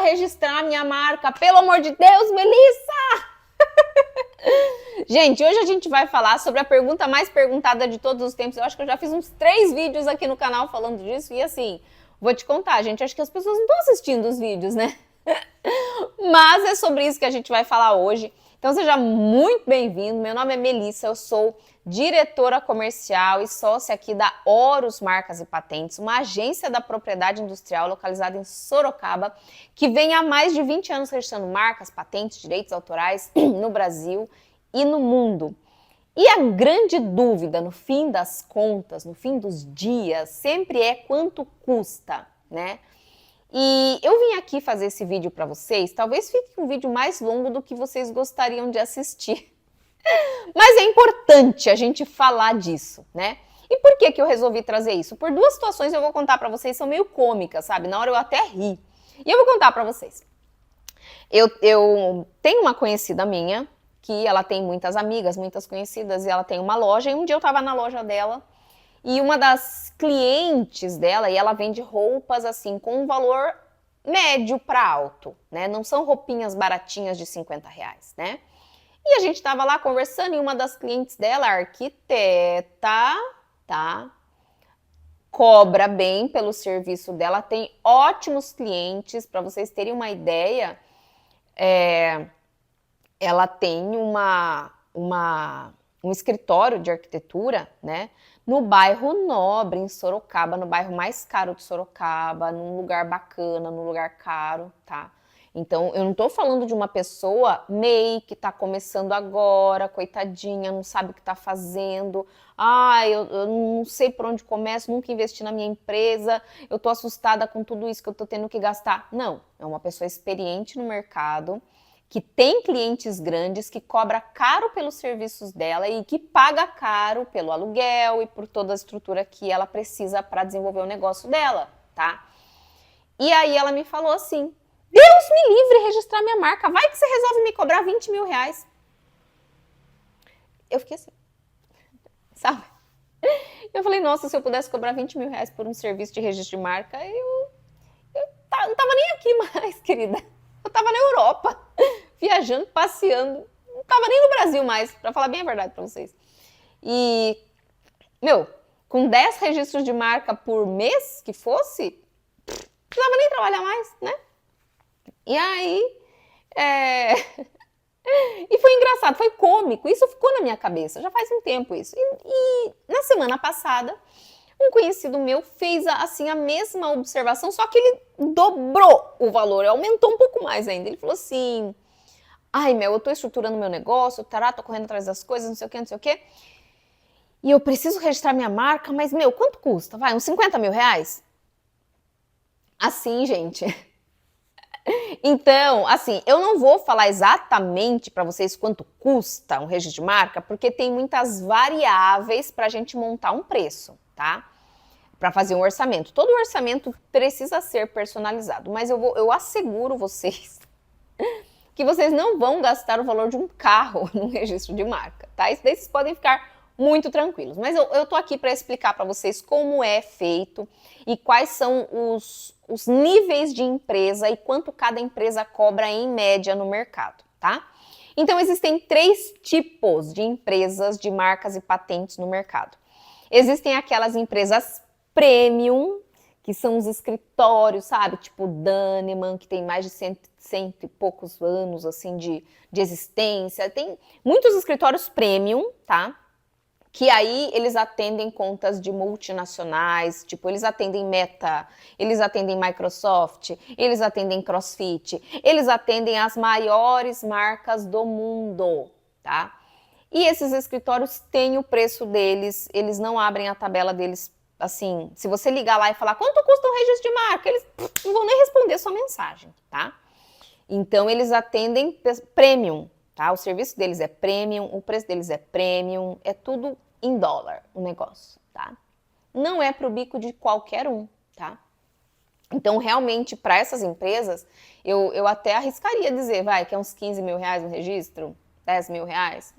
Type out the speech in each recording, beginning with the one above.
registrar minha marca. Pelo amor de Deus, Melissa! Gente, hoje a gente vai falar sobre a pergunta mais perguntada de todos os tempos. Eu acho que eu já fiz uns 3 vídeos aqui no canal falando disso. E assim, vou te contar, gente, acho que as pessoas não estão assistindo os vídeos, né? Mas é sobre isso que a gente vai falar hoje. Então seja muito bem-vindo. Meu nome é Melissa, eu sou diretora comercial e sócia aqui da Horus Marcas e Patentes, uma agência da propriedade industrial localizada em Sorocaba, que vem há mais de 20 anos registrando marcas, patentes, direitos autorais no Brasil e no mundo. E a grande dúvida, no fim das contas, no fim dos dias, sempre é quanto custa, né? E eu vim aqui fazer esse vídeo para vocês, talvez fique um vídeo mais longo do que vocês gostariam de assistir. Mas é importante a gente falar disso, né? E por que eu resolvi trazer isso? Por duas situações eu vou contar para vocês, são meio cômicas, sabe? Na hora eu até ri. E eu vou contar para vocês. Eu tenho uma conhecida minha, que ela tem muitas amigas, muitas conhecidas, e ela tem uma loja, e um dia eu tava na loja dela, e uma das clientes dela, e ela vende roupas assim, com um valor médio para alto, né? Não são roupinhas baratinhas de R$50, né? E a gente tava lá conversando e uma das clientes dela, arquiteta, tá? Cobra bem pelo serviço dela, tem ótimos clientes, para vocês terem uma ideia, ela tem um escritório de arquitetura, né? No bairro Nobre, em Sorocaba, no bairro mais caro de Sorocaba, num lugar bacana, num lugar caro, tá? Então, eu não tô falando de uma pessoa MEI que tá começando agora, coitadinha, não sabe o que tá fazendo. Eu não sei por onde começo, nunca investi na minha empresa, eu tô assustada com tudo isso que eu tô tendo que gastar. Não, é uma pessoa experiente no mercado, que tem clientes grandes, que cobra caro pelos serviços dela e que paga caro pelo aluguel e por toda a estrutura que ela precisa para desenvolver o negócio dela, tá? E aí ela me falou assim, Deus me livre registrar minha marca, vai que você resolve me cobrar R$20.000. Eu fiquei assim, sabe? Eu falei, nossa, se eu pudesse cobrar R$20.000 por um serviço de registro de marca, eu não tava nem aqui mais, querida. Eu tava na Europa, viajando, passeando, não tava nem no Brasil mais, pra falar bem a verdade pra vocês. E, com 10 registros de marca por mês que fosse, não precisava nem trabalhar mais, né? E aí, e foi engraçado, foi cômico, isso ficou na minha cabeça, já faz um tempo isso. E na semana passada, um conhecido meu fez assim a mesma observação, só que ele dobrou o valor, aumentou um pouco mais ainda. Ele falou assim, eu tô estruturando meu negócio, tô correndo atrás das coisas, não sei o que, e eu preciso registrar minha marca, mas, quanto custa? Vai, uns R$50.000? Assim, gente. Então, assim, eu não vou falar exatamente para vocês quanto custa um registro de marca, porque tem muitas variáveis para a gente montar um preço, tá? Para fazer um orçamento. Todo orçamento precisa ser personalizado, mas eu asseguro vocês que vocês não vão gastar o valor de um carro num registro de marca, tá? Isso daí vocês podem ficar muito tranquilos. Mas eu tô aqui para explicar para vocês como é feito e quais são os níveis de empresa e quanto cada empresa cobra em média no mercado, tá? Então, existem 3 tipos de empresas de marcas e patentes no mercado. Existem aquelas empresas premium, que são os escritórios, sabe? Tipo Daneman, que tem mais de cento e poucos anos, assim, de existência. Tem muitos escritórios premium, tá? Que aí eles atendem contas de multinacionais, tipo, eles atendem Meta, eles atendem Microsoft, eles atendem CrossFit, eles atendem as maiores marcas do mundo, tá? E esses escritórios têm o preço deles, eles não abrem a tabela deles, assim, se você ligar lá e falar quanto custa um registro de marca, eles não vão nem responder sua mensagem, tá? Então, eles atendem premium, tá? O serviço deles é premium, o preço deles é premium, é tudo em dólar o negócio, tá? Não é pro bico de qualquer um, tá? Então, realmente, para essas empresas, eu até arriscaria dizer, que é uns R$15.000 no registro, R$10.000.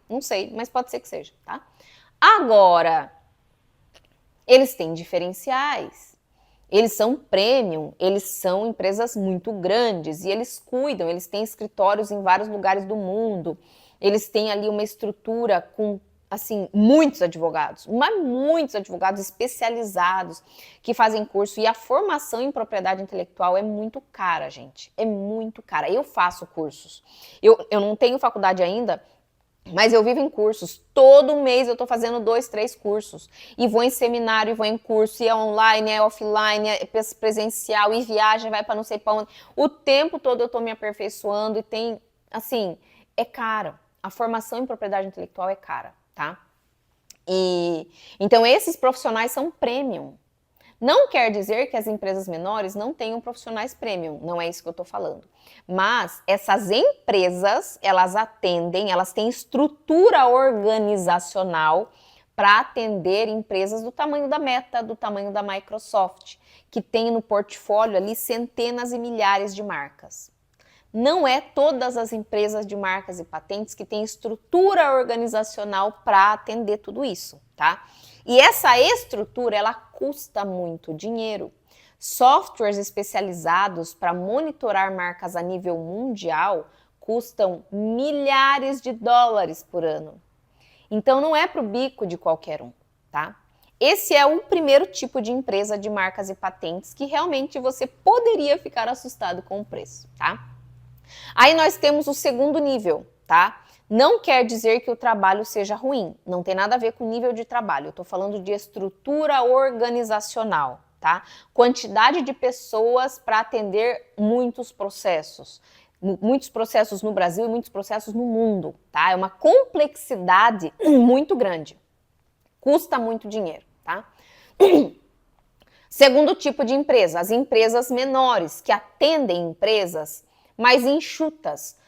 Não sei, mas pode ser que seja, tá? Agora, eles têm diferenciais. Eles são premium, eles são empresas muito grandes e eles cuidam, eles têm escritórios em vários lugares do mundo, eles têm ali uma estrutura com, assim, muitos advogados, mas muitos advogados especializados que fazem curso, e a formação em propriedade intelectual é muito cara, gente, é muito cara. Eu faço cursos, eu não tenho faculdade ainda, mas eu vivo em cursos. Todo mês eu tô fazendo 2, 3 cursos. E vou em seminário, e vou em curso, e é online, é offline, é presencial, e viagem, vai para não sei para onde. O tempo todo eu tô me aperfeiçoando e tem, assim, é caro. A formação em propriedade intelectual é cara, tá? E então esses profissionais são premium. Não quer dizer que as empresas menores não tenham profissionais premium, não é isso que eu estou falando. Mas essas empresas, elas atendem, elas têm estrutura organizacional para atender empresas do tamanho da Meta, do tamanho da Microsoft, que tem no portfólio ali centenas e milhares de marcas. Não é todas as empresas de marcas e patentes que têm estrutura organizacional para atender tudo isso, tá? E essa estrutura, ela custa muito dinheiro. Softwares especializados para monitorar marcas a nível mundial custam milhares de dólares por ano. Então não é para o bico de qualquer um, tá? Esse é o primeiro tipo de empresa de marcas e patentes que realmente você poderia ficar assustado com o preço, tá? Aí nós temos o segundo nível, tá? Não quer dizer que o trabalho seja ruim, não tem nada a ver com o nível de trabalho, eu tô falando de estrutura organizacional, tá? Quantidade de pessoas para atender muitos processos no Brasil e muitos processos no mundo, tá? É uma complexidade muito grande, custa muito dinheiro, tá? Segundo tipo de empresa, as empresas menores, que atendem empresas mais enxutas,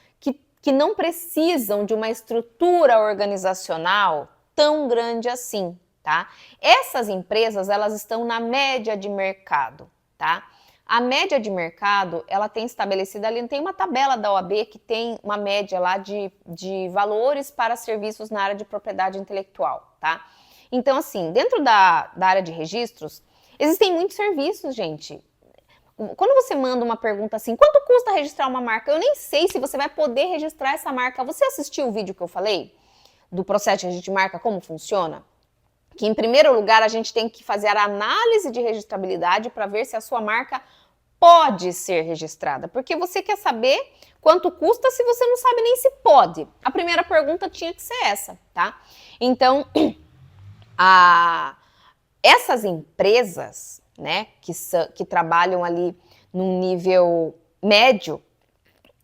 que não precisam de uma estrutura organizacional tão grande assim, tá? Essas empresas, elas estão na média de mercado, tá? A média de mercado, ela tem estabelecida ali, tem uma tabela da OAB que tem uma média lá de valores para serviços na área de propriedade intelectual, tá? Então, assim, dentro da área de registros, existem muitos serviços, gente. Quando você manda uma pergunta assim, quanto custa registrar uma marca? Eu nem sei se você vai poder registrar essa marca. Você assistiu o vídeo que eu falei do processo de registro de marca, como funciona? Que em primeiro lugar a gente tem que fazer a análise de registrabilidade para ver se a sua marca pode ser registrada. Porque você quer saber quanto custa se você não sabe nem se pode. A primeira pergunta tinha que ser essa, tá? Então, essas empresas, né, que trabalham ali num nível médio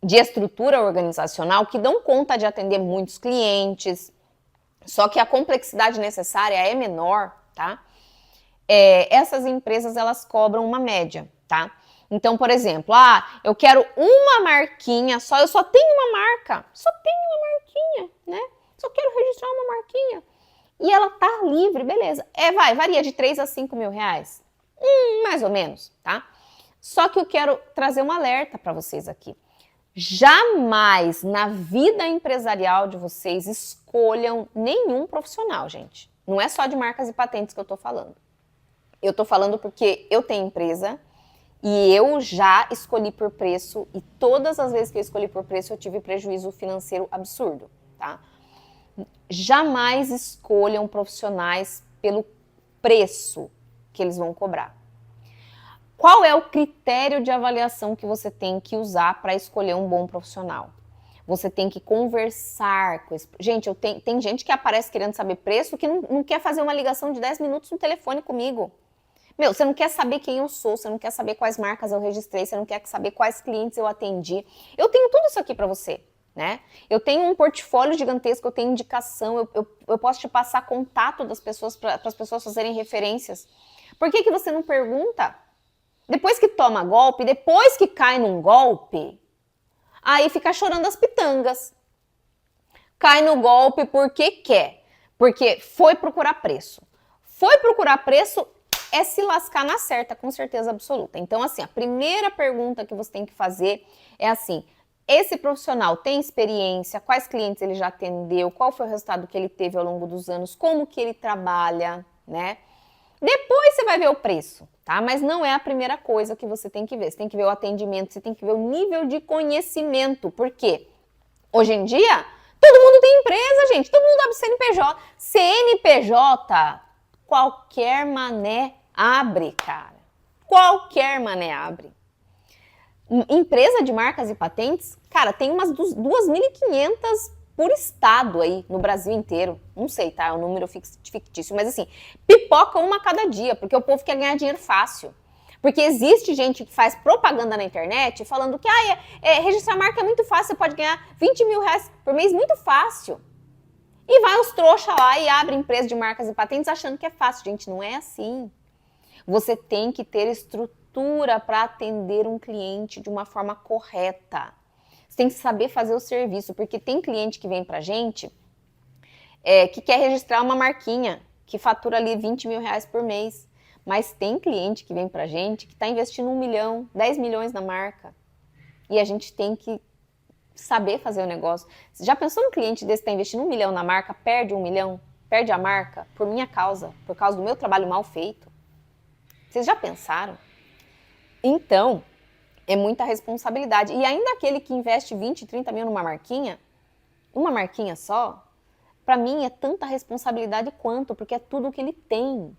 de estrutura organizacional, que dão conta de atender muitos clientes, só que a complexidade necessária é menor, tá? Essas empresas, elas cobram uma média, tá? Então, por exemplo, eu quero uma marquinha só, eu só tenho uma marca, só tenho uma marquinha, né? Só quero registrar uma marquinha. E ela tá livre, beleza. Varia de 3 a 5 mil reais. Mais ou menos, tá? Só que eu quero trazer um alerta para vocês aqui. Jamais na vida empresarial de vocês escolham nenhum profissional, gente. Não é só de marcas e patentes que eu tô falando. Eu tô falando porque eu tenho empresa e eu já escolhi por preço, e todas as vezes que eu escolhi por preço eu tive prejuízo financeiro absurdo, tá? Jamais escolham profissionais pelo preço que eles vão cobrar. Qual é o critério de avaliação que você tem que usar para escolher um bom profissional? Você tem que conversar com esse... Gente, tem gente que aparece querendo saber preço que não quer fazer uma ligação de 10 minutos no telefone comigo. Meu, você não quer saber quem eu sou, você não quer saber quais marcas eu registrei, você não quer saber quais clientes eu atendi. Eu tenho tudo isso aqui para você, né? Eu tenho um portfólio gigantesco, eu tenho indicação, eu posso te passar contato das pessoas para as pessoas fazerem referências. Por que você não pergunta? Depois que toma golpe, depois que cai num golpe, aí fica chorando as pitangas. Cai no golpe porque quer, porque foi procurar preço. Foi procurar preço é se lascar na certa, com certeza absoluta. Então, assim, a primeira pergunta que você tem que fazer é assim: esse profissional tem experiência? Quais clientes ele já atendeu? Qual foi o resultado que ele teve ao longo dos anos? Como que ele trabalha, né? Depois você vai ver o preço, tá? Mas não é a primeira coisa que você tem que ver. Você tem que ver o atendimento, você tem que ver o nível de conhecimento. Por quê? Hoje em dia, todo mundo tem empresa, gente. Todo mundo abre CNPJ. CNPJ, qualquer mané abre, cara. Qualquer mané abre. Empresa de marcas e patentes, cara, tem umas 2.500 por estado aí no Brasil inteiro. Não sei, tá? É um número fictício, mas assim, pipoca uma a cada dia, porque o povo quer ganhar dinheiro fácil. Porque existe gente que faz propaganda na internet falando que registrar marca é muito fácil, você pode ganhar 20 mil reais por mês, muito fácil. E vai os trouxa lá e abre empresa de marcas e patentes achando que é fácil. Gente, não é assim. Você tem que ter estrutura para atender um cliente de uma forma correta. Você tem que saber fazer o serviço, porque tem cliente que vem pra gente que quer registrar uma marquinha, que fatura ali 20 mil reais por mês. Mas tem cliente que vem pra gente que está investindo 1 milhão, 10 milhões na marca. E a gente tem que saber fazer o negócio. Você já pensou um cliente desse que está investindo 1 milhão na marca, perde 1 milhão, perde a marca por minha causa, por causa do meu trabalho mal feito? Vocês já pensaram? Então, é muita responsabilidade. E ainda aquele que investe 20, 30 mil numa marquinha, uma marquinha só, para mim é tanta responsabilidade quanto, porque é tudo que ele tem.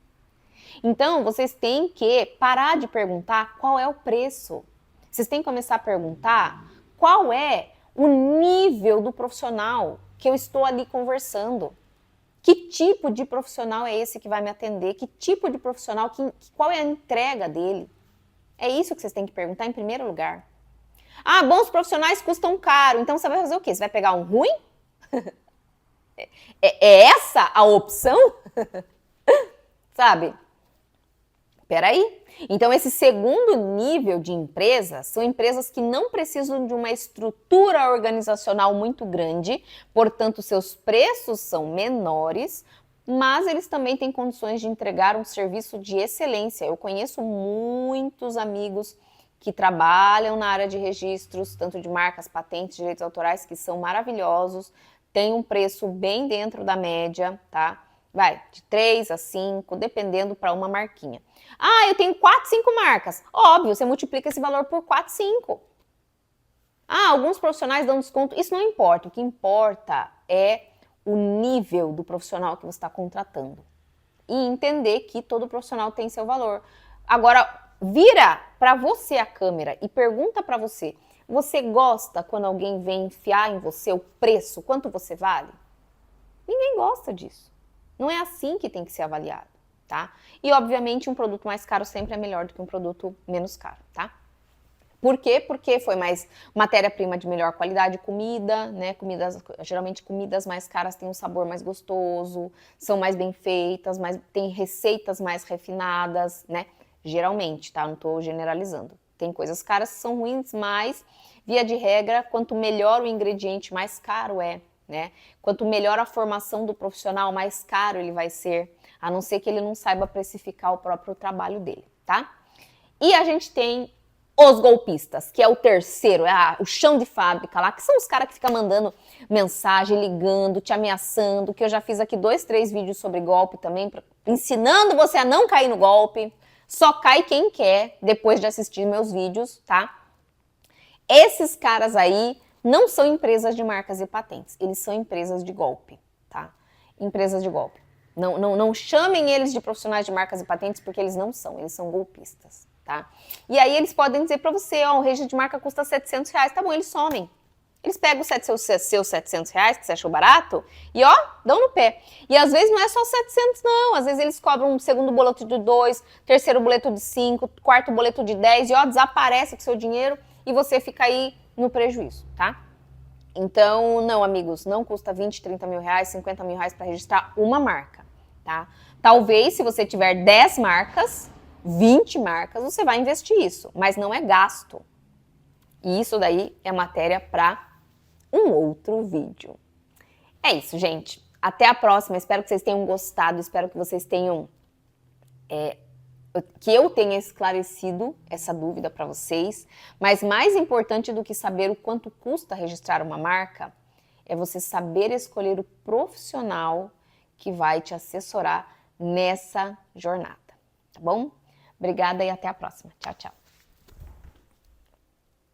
Então, vocês têm que parar de perguntar qual é o preço. Vocês têm que começar a perguntar qual é o nível do profissional que eu estou ali conversando. Que tipo de profissional é esse que vai me atender? Que tipo de profissional, qual é a entrega dele? É isso que vocês têm que perguntar em primeiro lugar. Ah, bons profissionais custam caro, então você vai fazer o quê? Você vai pegar um ruim? É essa a opção? Sabe? Peraí. Então, esse segundo nível de empresas são empresas que não precisam de uma estrutura organizacional muito grande, portanto, seus preços são menores, mas eles também têm condições de entregar um serviço de excelência. Eu conheço muitos amigos que trabalham na área de registros, tanto de marcas, patentes, direitos autorais, que são maravilhosos, têm um preço bem dentro da média, tá? Vai, de 3 a 5, dependendo para uma marquinha. Ah, eu tenho 4, 5 marcas. Óbvio, você multiplica esse valor por 4, 5. Ah, alguns profissionais dão desconto. Isso não importa. O que importa é o nível do profissional que você está contratando. E entender que todo profissional tem seu valor. Agora, vira para você a câmera e pergunta para você. Você gosta quando alguém vem enfiar em você o preço? Quanto você vale? Ninguém gosta disso. Não é assim que tem que ser avaliado, tá? E, obviamente, um produto mais caro sempre é melhor do que um produto menos caro, tá? Por quê? Porque foi mais matéria-prima de melhor qualidade, comida, né? Geralmente comidas mais caras têm um sabor mais gostoso, são mais bem feitas, têm receitas mais refinadas, né? Geralmente, tá? Não tô generalizando. Tem coisas caras que são ruins, mas, via de regra, quanto melhor o ingrediente, mais caro é. Né? Quanto melhor a formação do profissional, mais caro ele vai ser, a não ser que ele não saiba precificar o próprio trabalho dele, tá? E a gente tem os golpistas, que é o terceiro, o chão de fábrica lá, que são os caras que ficam mandando mensagem, ligando, te ameaçando, que eu já fiz aqui 2, 3 vídeos sobre golpe também, ensinando você a não cair no golpe. Só cai quem quer, depois de assistir meus vídeos, tá? Esses caras aí não são empresas de marcas e patentes, eles são empresas de golpe, tá? Empresas de golpe. Não chamem eles de profissionais de marcas e patentes, porque eles não são, eles são golpistas, tá? E aí eles podem dizer pra você, ó, o registro de marca custa 700 reais, tá bom, eles somem. Eles pegam os seus 700 reais, que você achou barato, e ó, dão no pé. E às vezes não é só 700 não, às vezes eles cobram um segundo boleto de 2, terceiro boleto de 5, quarto boleto de 10, e ó, desaparece com seu dinheiro e você fica aí no prejuízo, tá? Então, não, amigos, não custa 20, 30 mil reais, 50 mil reais para registrar uma marca, tá? Talvez, se você tiver 10 marcas, 20 marcas, você vai investir isso, mas não é gasto. E isso daí é matéria para um outro vídeo. É isso, gente. Até a próxima. Espero que vocês tenham gostado, espero que vocês tenham... que eu tenha esclarecido essa dúvida para vocês, mas mais importante do que saber o quanto custa registrar uma marca, é você saber escolher o profissional que vai te assessorar nessa jornada, tá bom? Obrigada e até a próxima. Tchau, tchau.